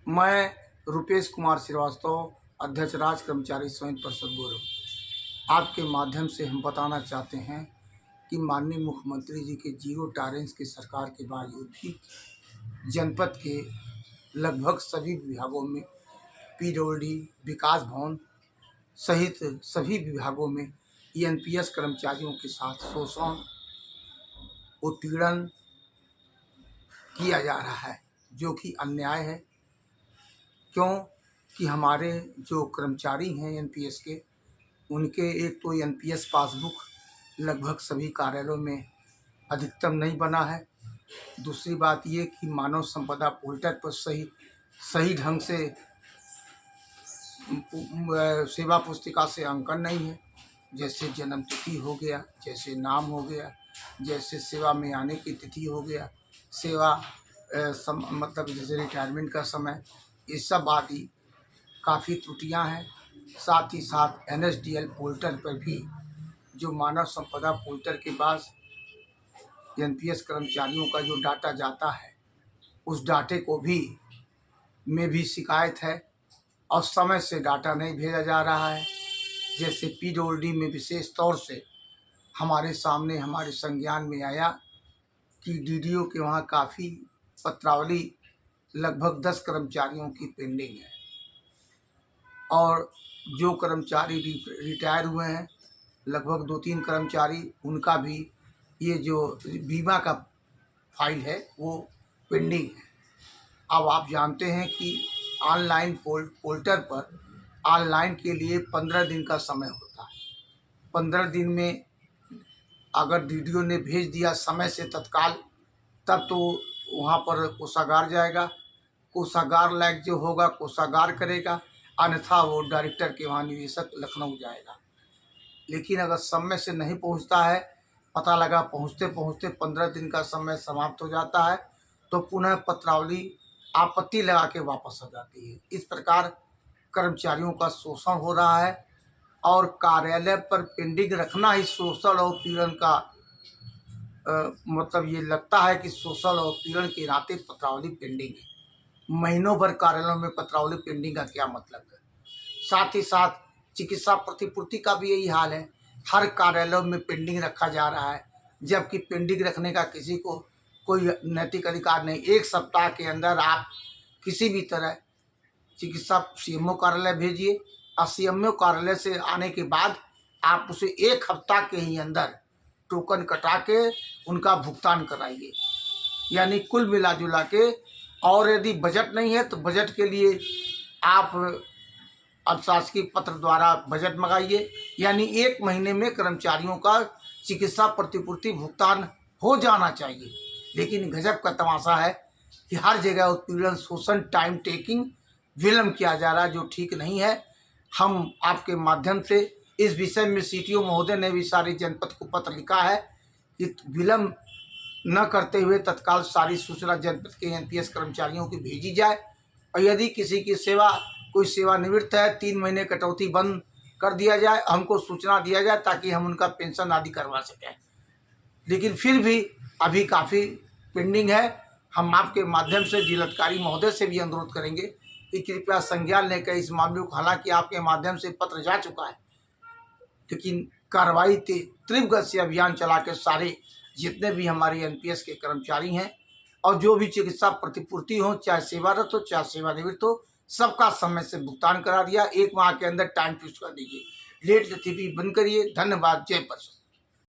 मैं रुपेश कुमार श्रीवास्तव, अध्यक्ष राज्य कर्मचारी संयुक्त परिषद गौरव, आपके माध्यम से हम बताना चाहते हैं कि माननीय मुख्यमंत्री जी के जीरो टॉलरेंस की सरकार के बावजूद भी जनपद के लगभग सभी विभागों में पीडब्ल्यूडी, विकास भवन सहित सभी विभागों में एनपीएस कर्मचारियों के साथ शोषण, उत्पीड़न किया जा रहा है, जो कि अन्याय है। क्यों कि हमारे जो कर्मचारी हैं एनपीएस के, उनके एक तो एनपीएस पासबुक लगभग सभी कार्यालयों में अधिकतम नहीं बना है। दूसरी बात ये कि मानव संपदा पोर्टल पर सही ढंग से सेवा पुस्तिका से अंकन नहीं है। जैसे जन्म तिथि हो गया, जैसे नाम हो गया, जैसे सेवा में आने की तिथि हो गया, सेवा मतलब जैसे रिटायरमेंट का समय, ये सब आदि काफ़ी त्रुटियां हैं। साथ ही साथ एनएसडीएल पोर्टल पर भी जो मानव संपदा पोर्टल के पास एनपीएस कर्मचारियों का जो डाटा जाता है, उस डाटे को में भी शिकायत है और समय से डाटा नहीं भेजा जा रहा है। जैसे पीडब्ल्यूडी में विशेष तौर से हमारे सामने हमारे संज्ञान में आया कि डीडीओ के वहाँ काफ़ी पत्रावली लगभग 10 कर्मचारियों की पेंडिंग है और जो कर्मचारी रिटायर हुए हैं लगभग 2-3 कर्मचारी, उनका भी ये जो बीमा का फाइल है वो पेंडिंग है। अब आप जानते हैं कि ऑनलाइन पोर्टल पर ऑनलाइन के लिए 15 दिन का समय होता है। 15 दिन में अगर डीडीओ ने भेज दिया समय से तत्काल, तब तो वहाँ पर कोषागार जाएगा, कोषागार लायक जो होगा कोषागार करेगा, अन्यथा वो डायरेक्टर के वहाँ निदेशक लखनऊ जाएगा। लेकिन अगर समय से नहीं पहुँचता है, पता लगा पहुँचते पहुँचते 15 दिन का समय समाप्त हो जाता है, तो पुनः पत्रावली आपत्ति लगा के वापस आ जाती है। इस प्रकार कर्मचारियों का शोषण हो रहा है और कार्यालय पर पेंडिंग रखना ही शोषण और पीड़न का मतलब ये लगता है कि शोषण और पीड़न के नाते पत्रावली पेंडिंग है। महीनों भर कार्यालयों में पत्रावली पेंडिंग का क्या मतलब है। साथ ही साथ चिकित्सा प्रतिपूर्ति का भी यही हाल है, हर कार्यालयों में पेंडिंग रखा जा रहा है, जबकि पेंडिंग रखने का किसी को कोई नैतिक अधिकार नहीं। 1 सप्ताह के अंदर आप किसी भी तरह चिकित्सा सीएमओ कार्यालय भेजिए और सीएमओ कार्यालय से आने के बाद आप उसे 1 हफ्ता के ही अंदर टोकन कटा के उनका भुगतान कराइए। यानी कुल मिला जुला के, और यदि बजट नहीं है तो बजट के लिए आप अशासकीय पत्र द्वारा बजट मंगाइए। यानी 1 महीने में कर्मचारियों का चिकित्सा प्रतिपूर्ति भुगतान हो जाना चाहिए। लेकिन गजब का तमाशा है कि हर जगह उत्पीड़न, शोषण, टाइम टेकिंग, विलम्ब किया जा रहा है, जो ठीक नहीं है। हम आपके माध्यम से इस विषय में सीटीओ महोदय ने भी सारी जनपद को पत्र लिखा है कि विलम्ब न करते हुए तत्काल सारी सूचना जनपद के एनपीएस कर्मचारियों की भेजी जाए और यदि किसी की कोई सेवानिवृत्त है 3 महीने कटौती बंद कर दिया जाए, हमको सूचना दिया जाए ताकि हम उनका पेंशन आदि करवा सकें। लेकिन फिर भी अभी काफ़ी पेंडिंग है। हम आपके माध्यम से जिलाधिकारी महोदय से भी अनुरोध करेंगे कि कृपया संज्ञान लेकर इस मामले को, हालांकि आपके माध्यम से पत्र जा चुका है, लेकिन कार्रवाई तीव्र गति से अभियान चला के सारे जितने भी हमारे एनपीएस के कर्मचारी हैं और जो भी चिकित्सा प्रतिपूर्ति हो, चाहे सेवारत हो चाहे सेवानिवृत्त हो, सबका समय से भुगतान करा दिया। 1 माह के अंदर टाइम फिक्स कर दीजिए, लेट लतीफी बंद करिए। धन्यवाद। जय परिषद।